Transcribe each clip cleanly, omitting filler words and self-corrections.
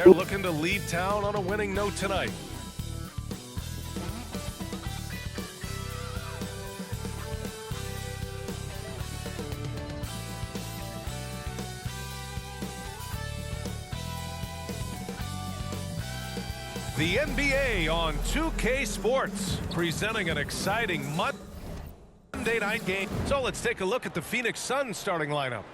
They're looking to lead town on a winning note tonight. The NBA on 2K Sports, presenting an exciting Monday night game. So let's take a look at the Phoenix Suns starting lineup.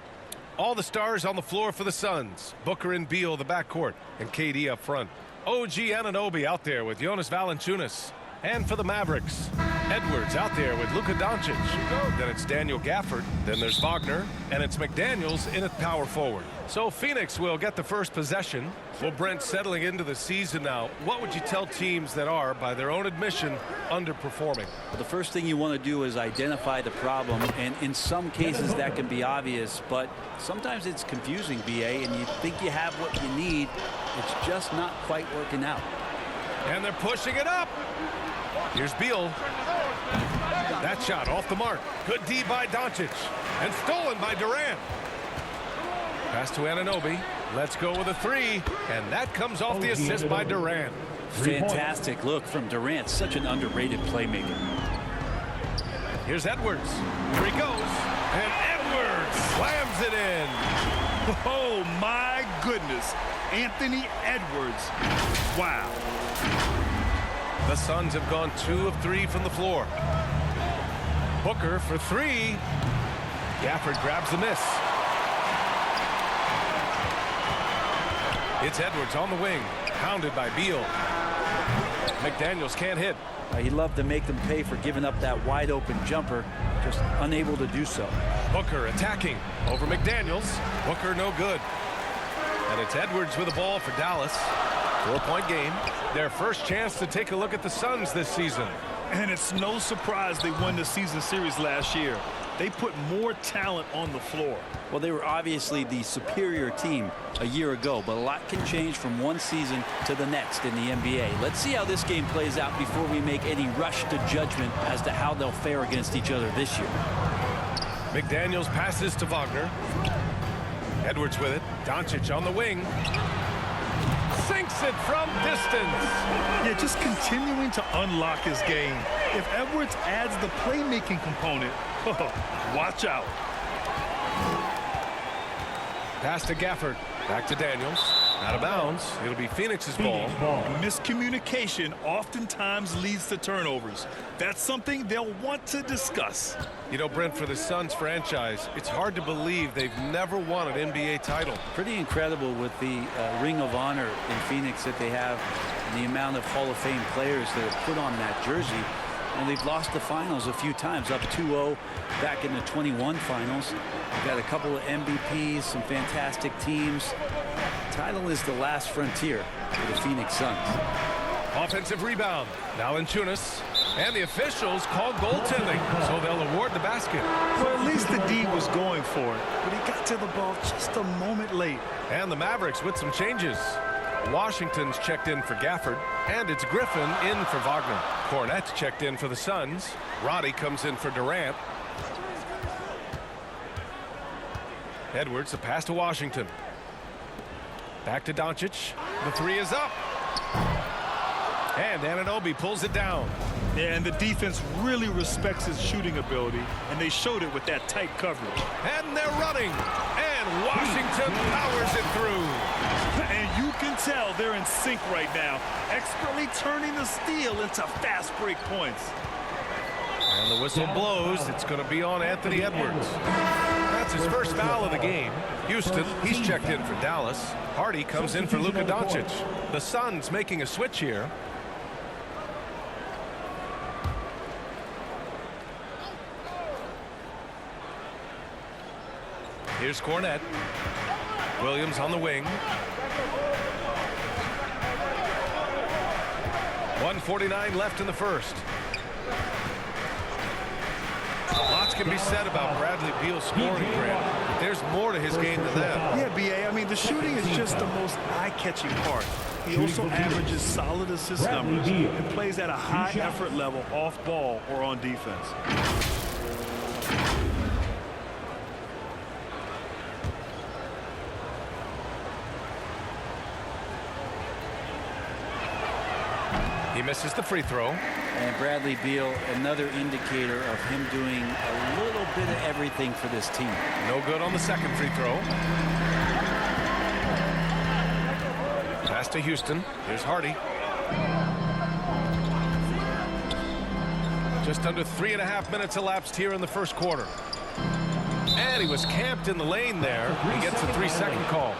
All the stars on the floor for the Suns. Booker and Beal, the backcourt, and KD up front. OG Anunoby out there with Jonas Valanciunas. And for the Mavericks, Edwards out there with Luka Doncic. Then it's Daniel Gafford. Then there's Wagner. And it's McDaniels in at power forward. So Phoenix will get the first possession. Well, Brent, settling into the season now, what would you tell teams that are, by their own admission, underperforming? Well, the first thing you want to do is identify the problem, and in some cases that can be obvious, but sometimes it's confusing, BA, and you think you have what you need. It's just not quite working out. And they're pushing it up. Here's Beal. That shot off the mark. Good D by Doncic. And stolen by Durant. Pass to Anunoby. Let's go with a three. And that comes off the assist by Durant. Fantastic look from Durant. Such an underrated playmaker. Here's Edwards. Here he goes. And Edwards slams it in. Oh, my goodness. Anthony Edwards. Wow. The Suns have gone 2 of 3 from the floor. Booker for 3. Gafford grabs the miss. It's Edwards on the wing, pounded by Beal. McDaniels can't hit. He loved to make them pay for giving up that wide open jumper, just unable to do so. Booker attacking over McDaniels. Booker no good. And it's Edwards with the ball for Dallas. 4-point game. Their first chance to take a look at the Suns this season. And it's no surprise they won the season series last year. They put more talent on the floor. Well, they were obviously the superior team a year ago, but a lot can change from one season to the next in the NBA. Let's see how this game plays out before we make any rush to judgment as to how they'll fare against each other this year. McDaniels passes to Wagner. Edwards with it. Doncic on the wing. Sinks it from distance. Yeah, just continuing to unlock his game. If Edwards adds the playmaking component, watch out. Pass to Gafford. Back to Daniels. Out of bounds. It'll be Phoenix's ball. Miscommunication oftentimes leads to turnovers. That's something they'll want to discuss. You know, Brent, for the Suns franchise, it's hard to believe they've never won an NBA title. Pretty incredible with the Ring of Honor in Phoenix that they have, and the amount of Hall of Fame players that have put on that jersey. And they've lost the finals a few times, up 2-0 back in the 21 finals. They've got a couple of MVPs, some fantastic teams. Title is the last frontier for the Phoenix Suns. Offensive rebound. Valanciunas. And the officials call goaltending, so they'll award the basket. Well, at least the D was going for it, but he got to the ball just a moment late. And the Mavericks with some changes. Washington's checked in for Gafford, and it's Griffin in for Wagner. Cornette's checked in for the Suns. Roddy comes in for Durant. Edwards, a pass to Washington. Back to Doncic. The three is up. And Anunoby pulls it down. Yeah, and the defense really respects his shooting ability, and they showed it with that tight coverage. And they're running. And Washington powers it through. And you can tell they're in sync right now, expertly turning the steal into fast break points. And the whistle blows. It's going to be on Anthony Edwards. That's his first foul of the game. Houston, he's checked in for Dallas. Hardy comes in for Luka Doncic. The Suns making a switch here. Here's Cornette. Williams on the wing. 1:49 left in the first. Lots can be said about Bradley Beal's scoring, Grant. But there's more to his game than that. Yeah, BA, I mean, the shooting is just the most eye-catching part. He also averages solid assist numbers and plays at a high effort level off ball or on defense. He misses the free throw. And Bradley Beal, another indicator of him doing a little bit of everything for this team. No good on the second free throw. Pass to Houston. Here's Hardy. Just under 3.5 minutes elapsed here in the first quarter. And he was camped in the lane there. He gets a 3-second call.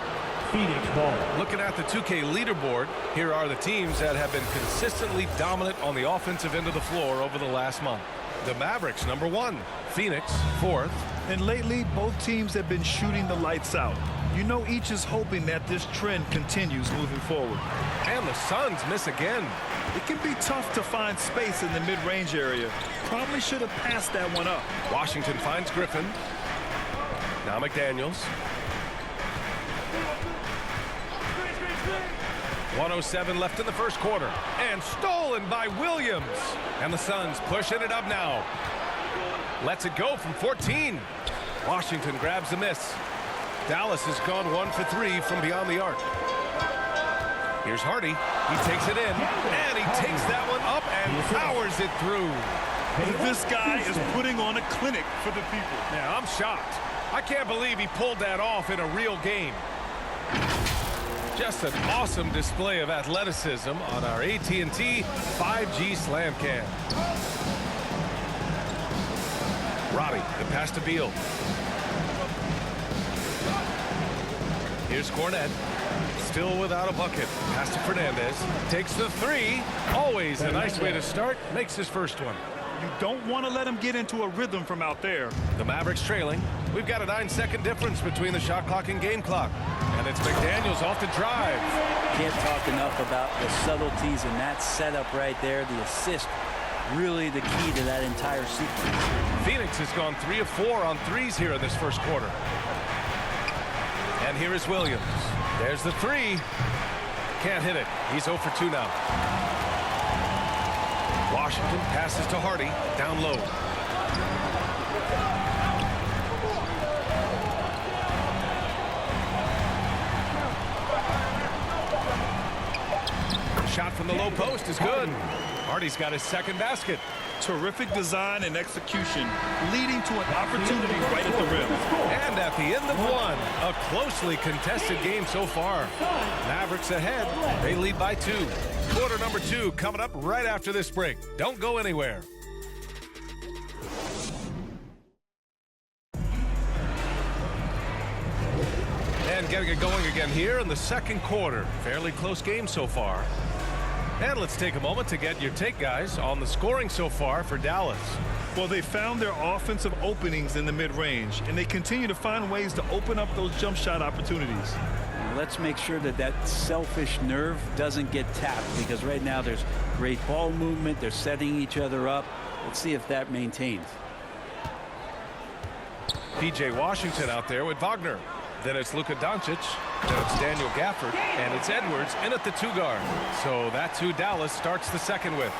Pheonix ball. Looking at the 2K leaderboard, here are the teams that have been consistently dominant on the offensive end of the floor over the last month. The Mavericks, number 1. Pheonix, 4th. And lately, both teams have been shooting the lights out. You know, each is hoping that this trend continues moving forward. And the Suns miss again. It can be tough to find space in the mid-range area. Probably should have passed that one up. Washington finds Griffin. Now McDaniels. 1:07 left in the first quarter. And stolen by Williams. And the Suns pushing it up now. Lets it go from 14. Washington grabs the miss. Dallas has gone 1 for 3 from beyond the arc. Here's Hardy. He takes it in. And he takes that one up and powers it through. This guy is putting on a clinic for the people. Yeah, I'm shocked. I can't believe he pulled that off in a real game. Just an awesome display of athleticism on our AT&T 5G Slam Cam. Robbie, the pass to Beal. Here's Cornette. Still without a bucket. Pass to Fernandez. Takes the 3. Always a nice way to start. Makes his first one. You don't want to let him get into a rhythm from out there. The Mavericks trailing. We've got a 9-second difference between the shot clock and game clock. And it's McDaniels off the drive. Can't talk enough about the subtleties in that setup right there. The assist, really the key to that entire sequence. Pheonix has gone 3 of 4 on threes here in this first quarter. And here is Williams. There's the 3. Can't hit it. He's 0 for 2 now. Washington passes to Hardy. Down low. Shot from the low post is good. Hardy's got his second basket. Terrific design and execution, leading to an opportunity right at the rim. And at the end of one, a closely contested game so far. Mavericks ahead. They lead by 2. Quarter number 2 coming up right after this break. Don't go anywhere. And getting it going again here in the second quarter. Fairly close game so far. And let's take a moment to get your take, guys, on the scoring so far for Dallas. Well, they found their offensive openings in the mid-range, and they continue to find ways to open up those jump shot opportunities. Let's make sure that that selfish nerve doesn't get tapped, because right now there's great ball movement. They're setting each other up. Let's see if that maintains. P.J. Washington out there with Wagner. Then it's Luka Doncic. Then it's Daniel Gafford. And it's Edwards in at the 2 guard. So that's who Dallas starts the second with.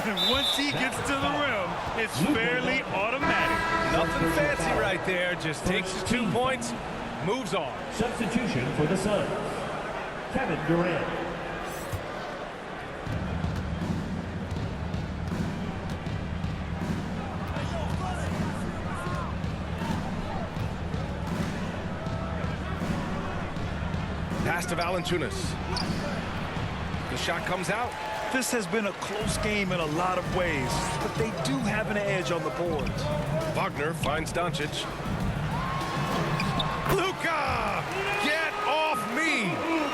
And once he gets to the rim, it's fairly automatic. Nothing fancy right there. Just takes his 2 points, moves on. Substitution for the Suns. Kevin Durant. Pass to Valanciunas. The shot comes out. This has been a close game in a lot of ways, but they do have an edge on the boards. Wagner finds Doncic. Luka! Get off me!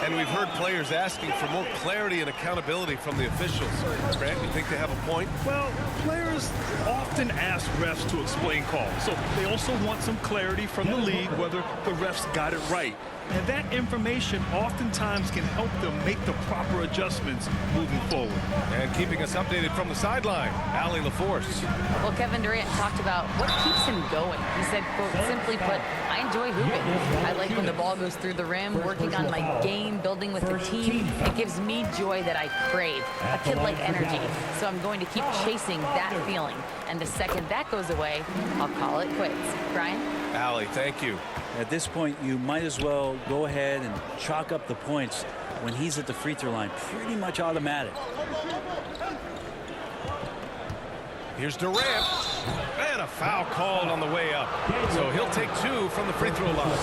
And we've heard players asking for more clarity and accountability from the officials. Grant, you think they have a point? Well, players often ask refs to explain calls, so they also want some clarity from the league whether the refs got it right. And that information oftentimes can help them make the proper adjustments moving forward. And keeping us updated from the sideline, Allie LaForce. Well, Kevin Durant talked about what keeps him going. He said, quote, simply put, I enjoy hooping. I like when the ball goes through the rim, working on my game, building with the team. It gives me joy that I crave, a kid-like energy. So I'm going to keep chasing that feeling. And the second that goes away, I'll call it quits. Brian? Allie, thank you. At this point, you might as well go ahead and chalk up the points. when he's at the free throw line, pretty much automatic. Here's Durant. And a foul called on the way up. So he'll take 2 from the free throw line.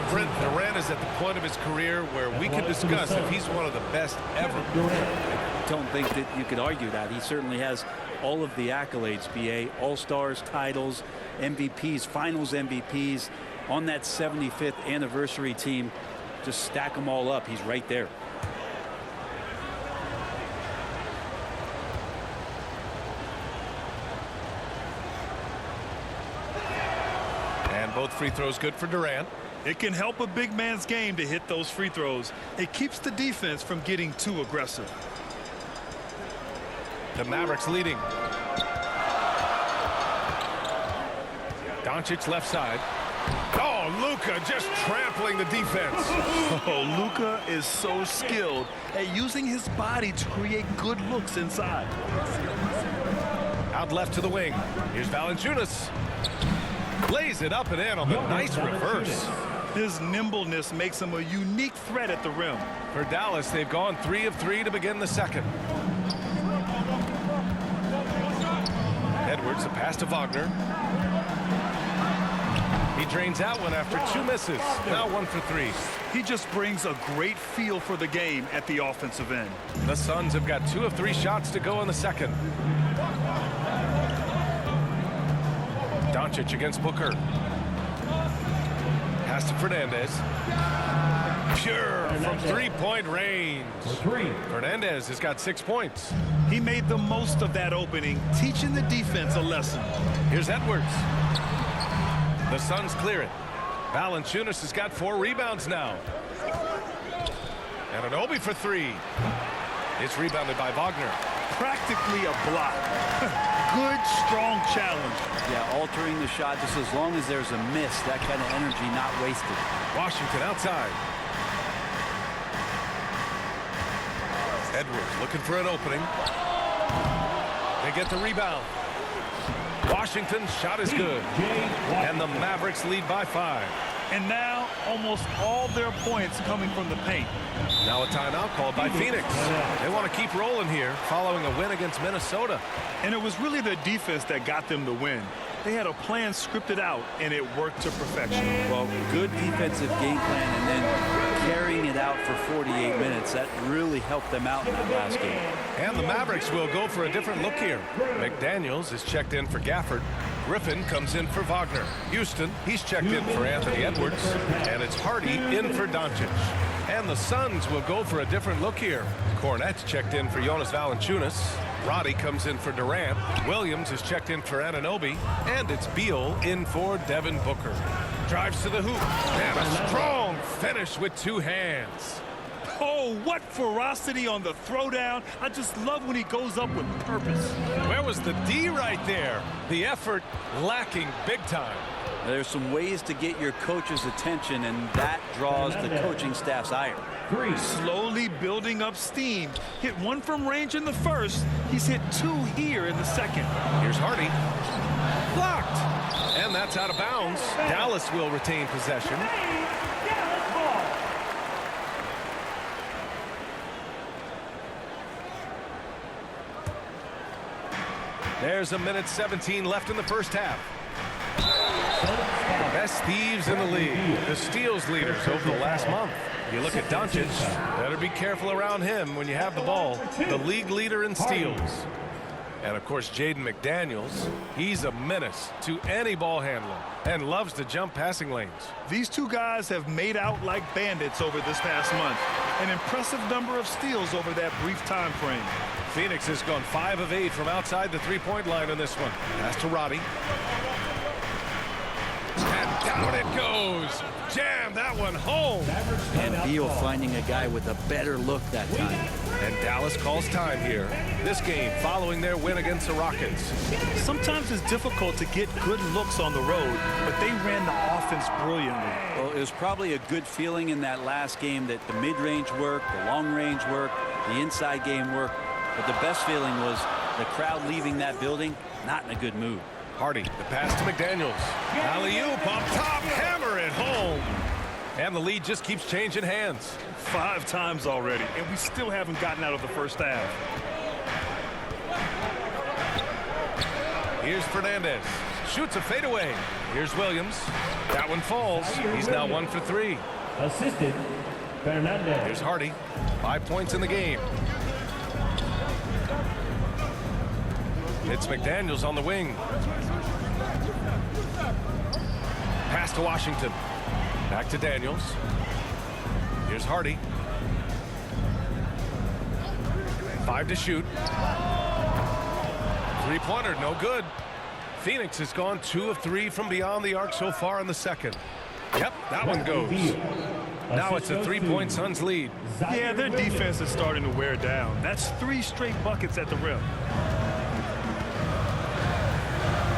Brent, Durant is at the point of his career where we can discuss if he's one of the best ever. I don't think that you could argue that. He certainly has all of the accolades, BA, All-Stars, titles, MVPs, Finals MVPs. On that 75th anniversary team, just stack them all up. He's right there. And both free throws good for Durant. It can help a big man's game to hit those free throws. It keeps the defense from getting too aggressive. The Mavericks leading. Doncic left side. Oh, Luka just trampling the defense. Oh, Luka is so skilled at using his body to create good looks inside. Out left to the wing. Here's Valanciunas. Lays it up and in on the nice reverse. His nimbleness makes him a unique threat at the rim. For Dallas, they've gone 3 of 3 to begin the second. Edwards, a pass to Wagner. He drains out one after 2 misses. Now 1 for 3. He just brings a great feel for the game at the offensive end. The Suns have got 2 of 3 shots to go in the second. Doncic against Booker. Pass to Fernandez. Pure from 3-point range. Fernandez has got 6 points. He made the most of that opening, teaching the defense a lesson. Here's Edwards. The Suns clear it. Valanciunas has got 4 rebounds now. And Anunoby for 3. It's rebounded by Wagner. Practically a block. Good, strong challenge. Yeah, altering the shot just as long as there's a miss. That kind of energy not wasted. Washington outside. Edwards looking for an opening. They get the rebound. Washington's shot is good. And the Mavericks lead by 5. And now almost all their points coming from the paint. Now a timeout called by Pheonix. They want to keep rolling here following a win against Minnesota. And it was really the defense that got them the win. They had a plan scripted out, and it worked to perfection. Well, good defensive game plan and then carrying it out for 48 minutes. That really helped them out in that last game. And the Mavericks will go for a different look here. McDaniels is checked in for Gafford. Griffin comes in for Wagner. Houston, he's checked in for Anthony Edwards. And it's Hardy in for Doncic. And the Suns will go for a different look here. Cornette's checked in for Jonas Valanciunas. Roddy comes in for Durant. Williams is checked in for Anunoby. And it's Beal in for Devin Booker. Drives to the hoop. And a strong finish with 2 hands. Oh, what ferocity on the throwdown. I just love when he goes up with purpose. Where was the D right there? The effort lacking big time. There's some ways to get your coach's attention, and that draws the coaching staff's ire. Slowly building up steam. Hit 1 from range in the first. He's hit 2 here in the second. Here's Hardy. Blocked. And that's out of bounds. Dallas will retain possession. There's a minute 17 left in the first half. Best thieves in the league. The steals leaders over the last month. You look at Doncic, better be careful around him when you have the ball. The league leader in steals. And, of course, Jaden McDaniels, he's a menace to any ball handler and loves to jump passing lanes. These 2 guys have made out like bandits over this past month. An impressive number of steals over that brief time frame. Pheonix has gone 5 of 8 from outside the 3-point line in this one. Pass to Roddy. And down it goes. Jam that one home. And Beal finding a guy with a better look that time. And Dallas calls time here. This game following their win against the Rockets. Sometimes it's difficult to get good looks on the road, but they ran the offense brilliantly. Well, it was probably a good feeling in that last game that the mid-range worked, the long-range worked, the inside game worked. But the best feeling was the crowd leaving that building not in a good mood. Hardy, the pass to McDaniels. Alley-oop up top, hammer it home. And the lead just keeps changing hands. 5 times already, and we still haven't gotten out of the first half. Here's Fernandez. Shoots a fadeaway. Here's Williams. That one falls. He's now 1 for 3. Assistant, Fernandez. Here's Hardy. 5 points in the game. It's McDaniels on the wing. Pass to Washington. Back to Daniels. Here's Hardy. 5 to shoot. 3-pointer, no good. Pheonix has gone 2 of 3 from beyond the arc so far in the second. Yep, that one goes. Now it's a 3-point Suns lead. Yeah, their defense is starting to wear down. That's 3 straight buckets at the rim.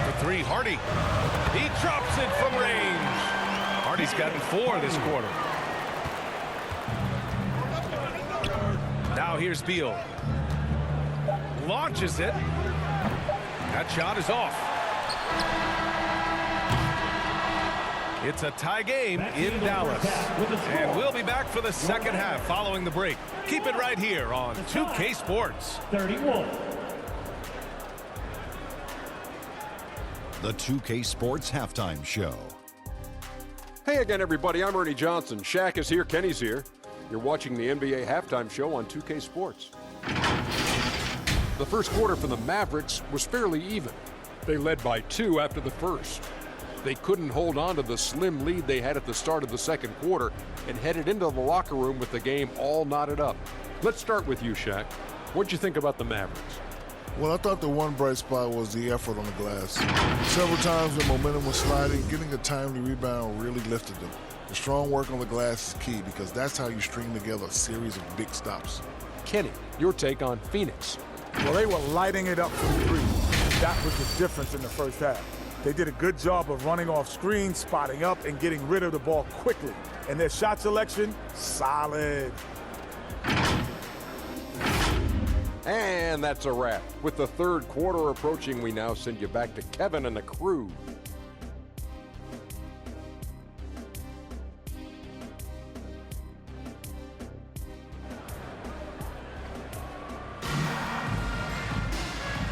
For 3, Hardy. He drops it from range. Hardy's gotten 4 this quarter. Now here's Beal. Launches it. That shot is off. It's a tie game in Dallas. And we'll be back for the second half following the break. Keep it right here on 2K Sports. 31. The 2K Sports Halftime Show. Hey again, everybody. I'm Ernie Johnson. Shaq is here. Kenny's here. You're watching the NBA Halftime Show on 2K Sports. The first quarter for the Mavericks was fairly even. They led by 2 after the first. They couldn't hold on to the slim lead they had at the start of the second quarter and headed into the locker room with the game all knotted up. Let's start with you, Shaq. What'd you think about the Mavericks? Well, I thought the one bright spot was the effort on the glass. Several times the momentum was sliding, getting a timely rebound really lifted them. The strong work on the glass is key because that's how you string together a series of big stops. Kenny, your take on Pheonix. Well, they were lighting it up from 3. That was the difference in the first half. They did a good job of running off screens, spotting up, and getting rid of the ball quickly. And their shot selection, solid. And that's a wrap. With the third quarter approaching, we now send you back to Kevin and the crew.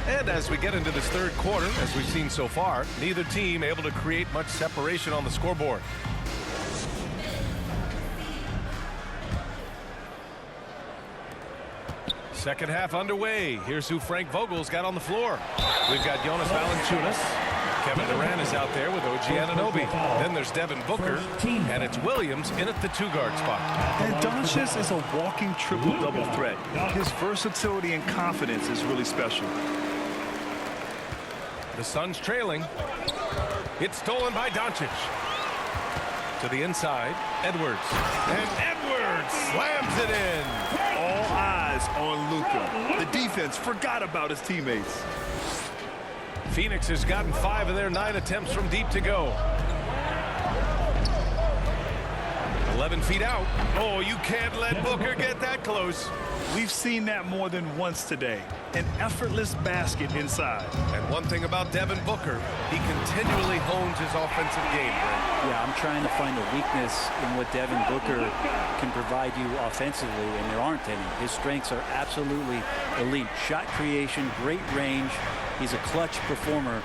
And as we get into this third quarter, as we've seen so far, neither team able to create much separation on the scoreboard. Second half underway. Here's who Frank Vogel's got on the floor. We've got Jonas Valanciunas. Kevin Durant is out there with OG Anunoby. Then there's Devin Booker, and it's Williams in at the 2-guard spot. And Doncic is a walking triple-double threat. His versatility and confidence is really special. The Suns trailing. It's stolen by Doncic. To the inside, Edwards. And Edwards slams it in. All eyes on Luka. The defense forgot about his teammates. Pheonix has gotten 5 of their 9 attempts from deep to go. 11 feet out. Oh, you can't let Booker get that close. We've seen that more than once today. An effortless basket inside. And one thing about Devin Booker, he continually hones his offensive game, Brent. Yeah, I'm trying to find a weakness in what Devin Booker can provide you offensively, and there aren't any. His strengths are absolutely elite. Shot creation, great range. He's a clutch performer.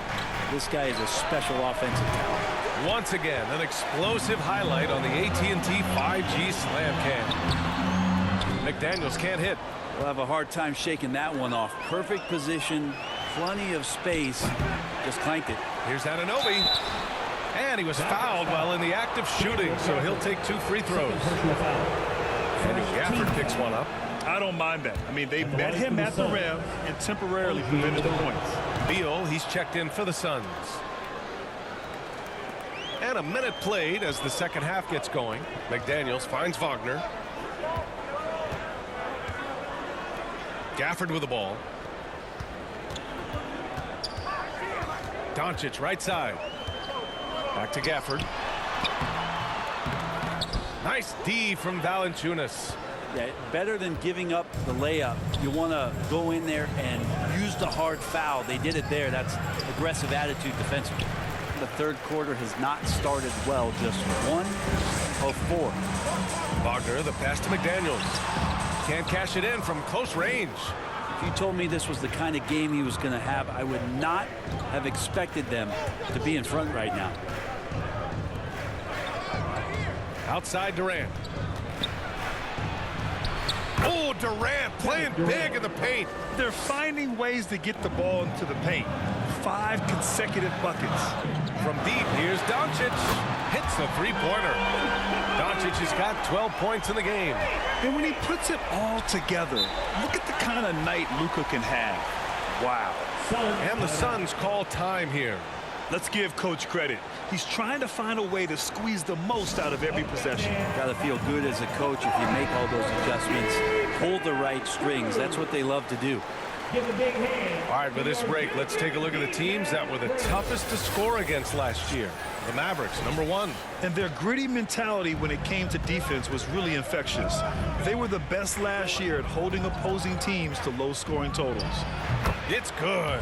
This guy is a special offensive talent. Once again, an explosive highlight on the AT&T 5G Slam Cam. McDaniels can't hit. We'll have a hard time shaking that one off. Perfect position, plenty of space. Just clanked it. Here's Anunoby. And he was fouled while in the act of shooting, so he'll take 2 free throws. And Gafford picks one up. I don't mind that. I mean, they met him at the rim and temporarily prevented the points. Beal, he's checked in for the Suns. And a minute played as the second half gets going. McDaniels finds Wagner. Gafford with the ball. Doncic right side. Back to Gafford. Nice D from Valanciunas. Yeah, better than giving up the layup. You want to go in there and use the hard foul. They did it there. That's aggressive attitude defensively. The third quarter has not started well. Just 1 of 4. Wagner, the pass to McDaniels. Can't cash it in from close range. If you told me this was the kind of game he was going to have, I would not have expected them to be in front right now. Outside Durant. Oh, Durant playing big in the paint. They're finding ways to get the ball into the paint. 5 consecutive buckets. From deep, here's Doncic. Hits the three-pointer. Doncic has got 12 points in the game. And when he puts it all together, look at the kind of night Luka can have. Wow. And the Suns call time here. Let's give Coach credit. He's trying to find a way to squeeze the most out of every possession. Got to feel good as a coach if you make all those adjustments. Pull the right strings. That's what they love to do. All right, for this break, let's take a look at the teams that were the toughest to score against last year. The Mavericks, #1. And their gritty mentality when it came to defense was really infectious. They were the best last year at holding opposing teams to low-scoring totals. It's good.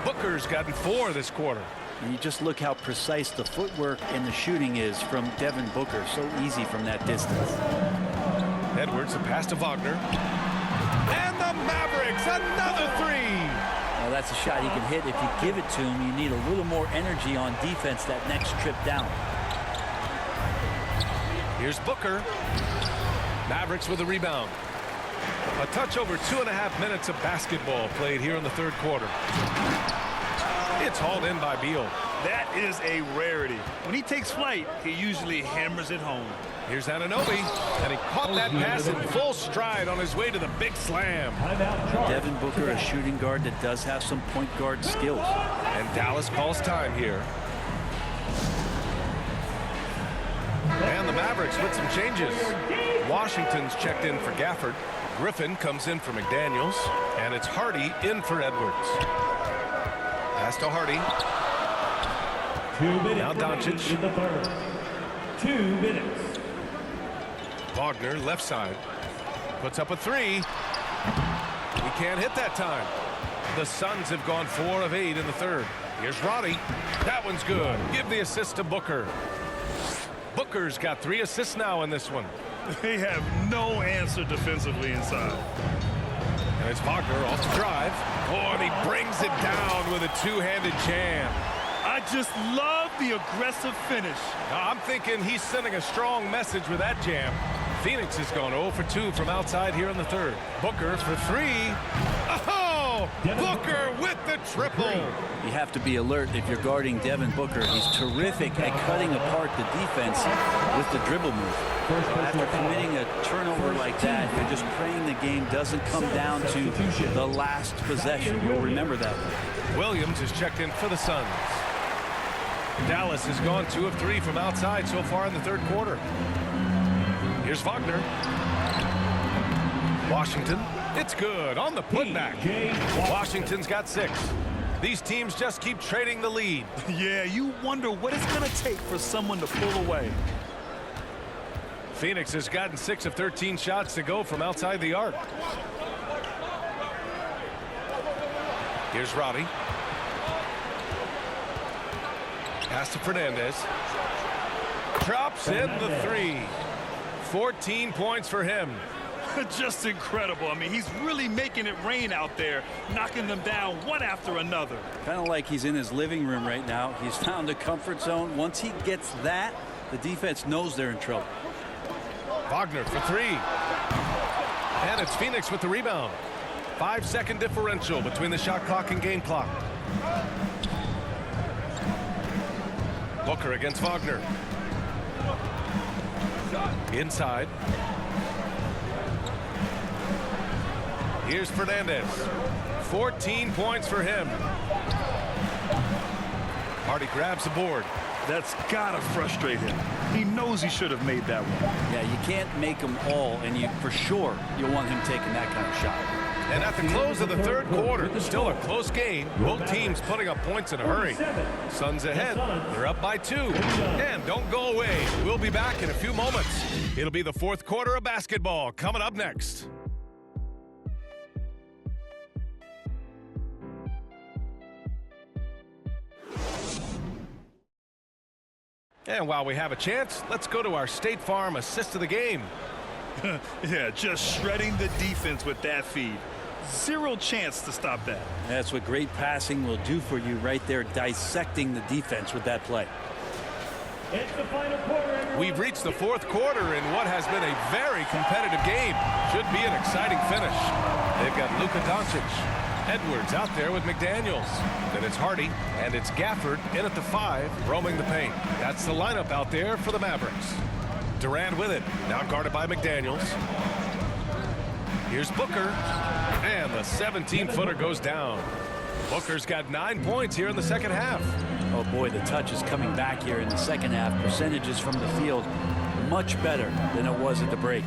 Booker's gotten 4 this quarter. And you just look how precise the footwork and the shooting is from Devin Booker. So easy from that distance. Edwards, a pass to Wagner. And the Mavericks, another 3. Now that's a shot he can hit. If you give it to him, you need a little more energy on defense that next trip down. Here's Booker. Mavericks with a rebound. A touch over 2.5 minutes of basketball played here in the third quarter. It's hauled in by Beal. That is a rarity. When he takes flight, he usually hammers it home. Here's Anunoby, and he caught that pass in full stride on his way to the big slam. Devin Booker, a shooting guard that does have some point guard skills. And Dallas calls time here. And the Mavericks with some changes. Washington's checked in for Gafford. Griffin comes in for McDaniels. And it's Hardy in for Edwards. Pass to Hardy. 2 minutes. Now Doncic. In the third. 2 minutes. Wagner, left side. Puts up a 3. He can't hit that time. The Suns have gone 4 of 8 in the third. Here's Roddy. That one's good. Give the assist to Booker. Booker's got 3 assists now in this one. They have no answer defensively inside. And it's Wagner off the drive. Oh, and he brings it down with a two-handed jam. I just love the aggressive finish. Now, I'm thinking he's sending a strong message with that jam. Pheonix has gone 0 for 2 from outside here in the third. Booker for 3. Oh! Booker with the triple. You have to be alert if you're guarding Devin Booker. He's terrific at cutting apart the defense with the dribble move. After committing a turnover like that, you're just praying the game doesn't come down to the last possession. You'll remember that one. Williams is checked in for the Suns. Dallas has gone 2 of 3 from outside so far in the third quarter. Here's Wagner. Washington. It's good on the putback. Washington's got 6. These teams just keep trading the lead. Yeah, you wonder what it's going to take for someone to pull away. Pheonix has gotten 6 of 13 shots to go from outside the arc. Here's Roddy. Pass to Fernandez. Drops in the 3. 14 points for him. Just incredible. I mean, he's really making it rain out there, knocking them down one after another. Kind of like he's in his living room right now. He's found a comfort zone. Once he gets that, the defense knows they're in trouble. Wagner for 3. And it's Pheonix with the rebound. 5-second differential between the shot clock and game clock. Booker against Wagner. Inside. Here's Fernandez. 14 points for him. Hardy grabs the board. That's gotta frustrate him. He knows he should have made that one. Yeah, you can't make them all, and for sure you'll want him taking that kind of shot. And at the close of the third quarter, still a close game. Both teams putting up points in a hurry. Suns ahead. They're up by 2. And don't go away. We'll be back in a few moments. It'll be the fourth quarter of basketball coming up next. And while we have a chance, let's go to our State Farm assist of the game. Yeah, just shredding the defense with that feed. Zero chance to stop that. That's what great passing will do for you right there, dissecting the defense with that play. It's the final quarter, everyone. We've reached the fourth quarter in what has been a very competitive game. Should be an exciting finish. They've got Luka Doncic. Edwards out there with McDaniels. Then it's Hardy, and it's Gafford in at the 5, roaming the paint. That's the lineup out there for the Mavericks. Durant with it, now guarded by McDaniels. Here's Booker, and the 17-footer goes down. Booker's got 9 points here in the second half. Oh boy, the touch is coming back here in the second half. Percentages from the field much better than it was at the break.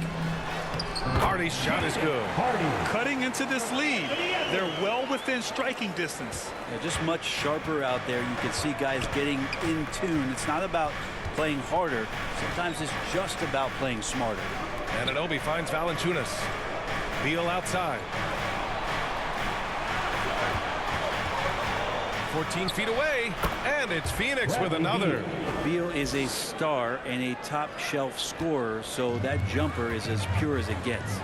Hardy's shot is good. Cutting into this lead. They're well within striking distance. They're just much sharper out there. You can see guys getting in tune. It's not about playing harder. Sometimes it's just about playing smarter. Anunoby finds Valanciunas. Beal outside. 14 feet away, and it's Pheonix with another. Beal is a star and a top shelf scorer, so that jumper is as pure as it gets.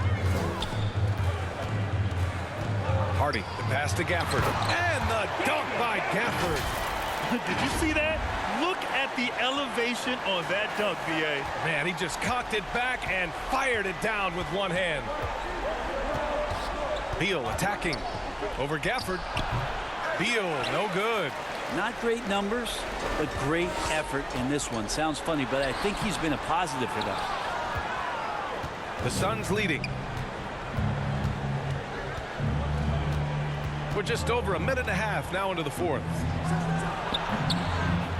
Hardy, the pass to Gafford, and the dunk by Gafford. Did you see that? Look at the elevation on that dunk, VA. Man, he just cocked it back and fired it down with one hand. Beal attacking over Gafford. Beal, no good. Not great numbers, but great effort in this one. Sounds funny, but I think he's been a positive for that. The Suns leading. We're just over a minute and a half now into the fourth.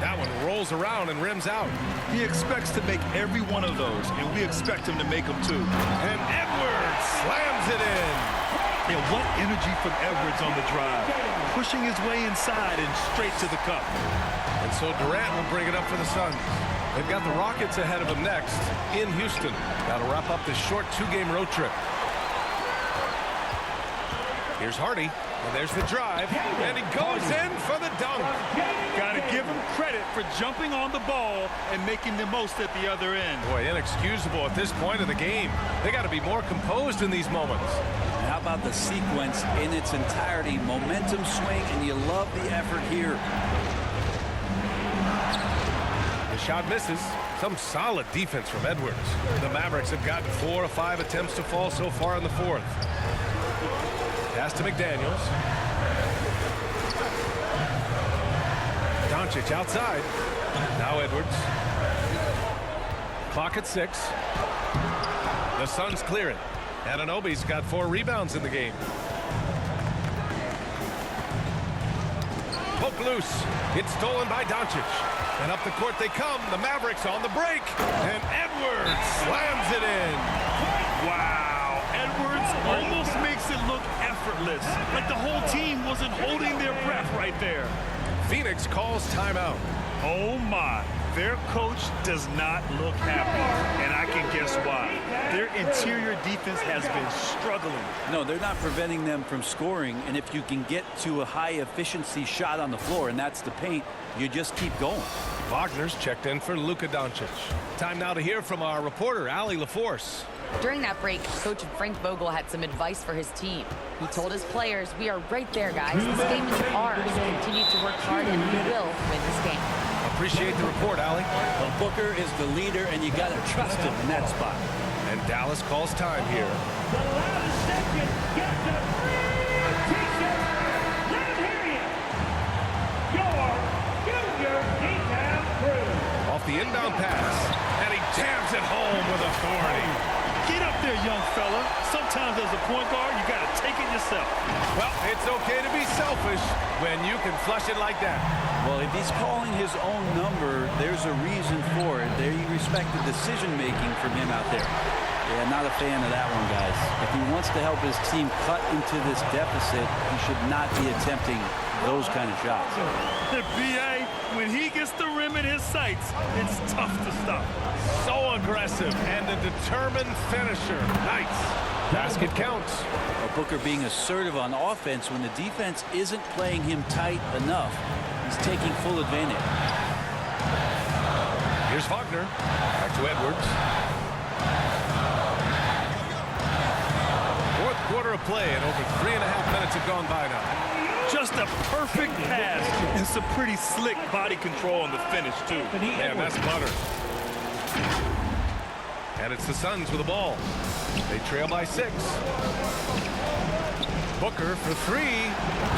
That one rolls around and rims out. He expects to make every one of those, and we expect him to make them too. And Edwards slams it in. Yeah, what energy from Edwards on the drive. Pushing his way inside and straight to the cup. And so Durant will bring it up for the Suns. They've got the Rockets ahead of them next in Houston. Got to wrap up this short 2-game road trip. Here's Hardy. And there's the drive. And he goes in for the dunk. Got to give him credit for jumping on the ball and making the most at the other end. Boy, inexcusable at this point of the game. They got to be more composed in these moments. And how about the sequence in its entirety? Momentum swing, and you love the effort here. The shot misses. Some solid defense from Edwards. The Mavericks have gotten 4 of 5 attempts to fall so far in the fourth. Pass to McDaniels. Doncic outside. Now Edwards. Clock at 6. The Suns clear it. Anunoby's got 4 rebounds in the game. Poke loose. It's stolen by Doncic. And up the court they come. The Mavericks on the break. And Edwards slams it in. Wow. Edwards almost makes it look effortless. Like the whole team wasn't holding their breath right there. Pheonix calls timeout. Oh my. Their coach does not look happy, and I can guess why. Their interior defense has been struggling. No, they're not preventing them from scoring, and if you can get to a high-efficiency shot on the floor, and that's the paint, you just keep going. Wagner's checked in for Luka Doncic. Time now to hear from our reporter, Allie LaForce. During that break, Coach Frank Vogel had some advice for his team. He told his players, we are right there, guys. This game is ours. Continue to work hard, and we will win this game. Appreciate the report, Allie. Well, Booker is the leader, and you got to trust him in that spot. And Dallas calls time here. The loudest section gets a free t-shirt. Let him hear you. Your Junior D-Town crew. Off the inbound pass, and he jams it home with authority. Get up there, young fella. Sometimes as a point guard, you got to take it yourself. Well, it's okay to be selfish when you can flush it like that. Well, if he's calling his own number, there's a reason for it. There you respect the decision-making from him out there. Yeah, not a fan of that one, guys. If he wants to help his team cut into this deficit, he should not be attempting those kind of shots. The BA, when he gets the rim in his sights, it's tough to stop. So aggressive and a determined finisher. Nice. Basket counts. Well, Booker being assertive on offense when the defense isn't playing him tight enough. He's taking full advantage. Here's Wagner. Back to Edwards. Fourth quarter of play, and over 3.5 minutes have gone by now. Just a perfect pass and some pretty slick body control on the finish, too. Man, that's butter. And it's the Suns with the ball. They trail by 6. Booker for 3.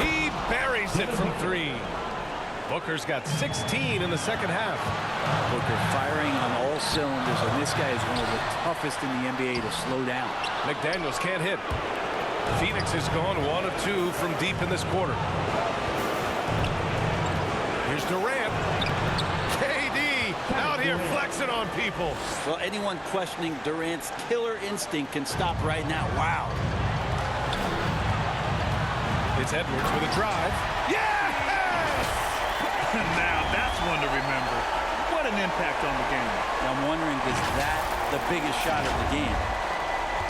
He buries it from 3. Booker's got 16 in the second half. Booker firing on all cylinders, and this guy is one of the toughest in the NBA to slow down. McDaniels can't hit. Pheonix has gone 1 of 2 from deep in this quarter. Here's Durant. KD out here flexing on people. Well, anyone questioning Durant's killer instinct can stop right now. Wow. It's Edwards with a drive. Yes! Now that's one to remember. What an impact on the game. I'm wondering, is that the biggest shot of the game?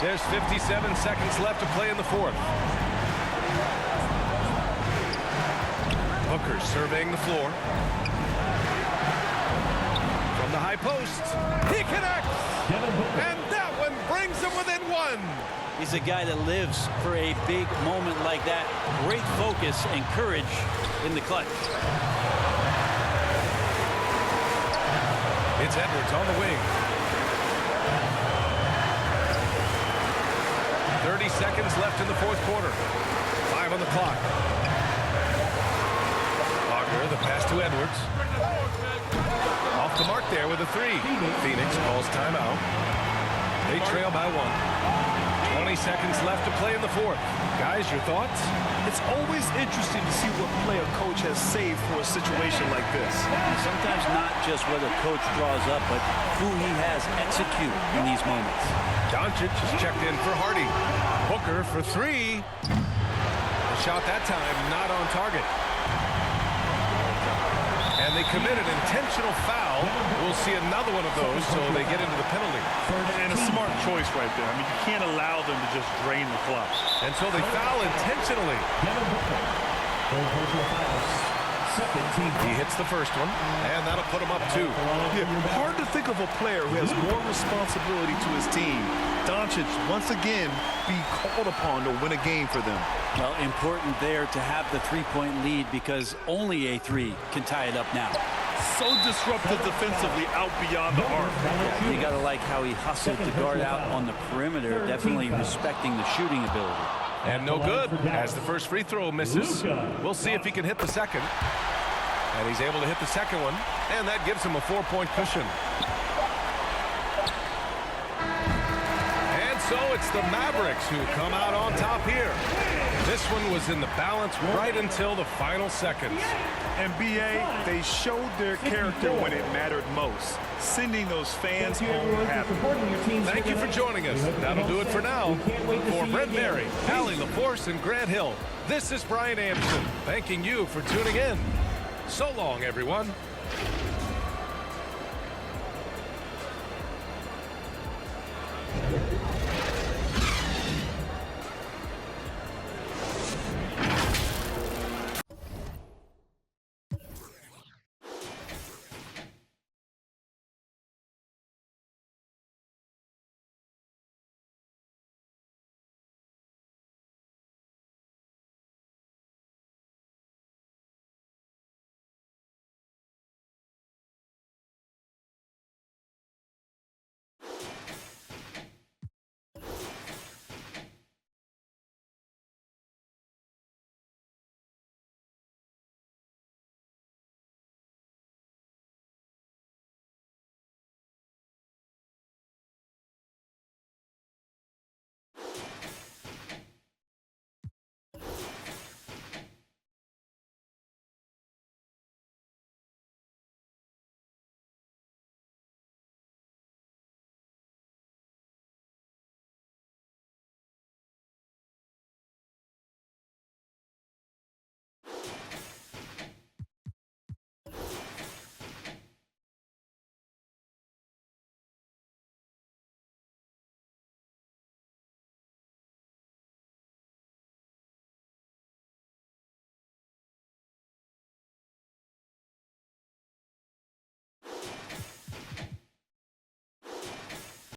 There's 57 seconds left to play in the fourth. Booker surveying the floor. From the high post. He connects! And that one brings him within 1. He's a guy that lives for a big moment like that. Great focus and courage in the clutch. It's Edwards on the wing. 30 seconds left in the fourth quarter. 5 on the clock. Wagner, the pass to Edwards. Off the mark there with a 3. Pheonix calls timeout. They trail by 1. 20 seconds left to play in the fourth. Guys, your thoughts? It's always interesting to see what play a coach has saved for a situation like this. Sometimes not just what a coach draws up, but who he has execute in these moments. Doncic is checked in for Hardy. Booker for 3. The shot that time not on target. And they commit an intentional foul. We'll see another one of those, so they get into the penalty. And a smart choice right there. I mean, you can't allow them to just drain the clock. And so they foul intentionally. He hits the first one, and that'll put him up 2. Yeah, hard to think of a player who has more responsibility to his team. Doncic, once again, be called upon to win a game for them. Well, important there to have the three-point lead because only a 3 can tie it up now. So disruptive defensively out beyond the arc. Yeah, you got to like how he hustled to guard out on the perimeter, definitely respecting the shooting ability. And no good as the first free throw misses. We'll see if he can hit the second. And he's able to hit the second one, and that gives him a 4-point cushion. And so it's the Mavericks who come out on top here. This one was in the balance right until the final seconds. And BA, they showed their character when it mattered most, sending those fans home happy. Thank you for joining us. That'll do it for now. For Brent Berry, Allie LaForce, and Grant Hill, this is Brian Anderson, thanking you for tuning in. So long, everyone.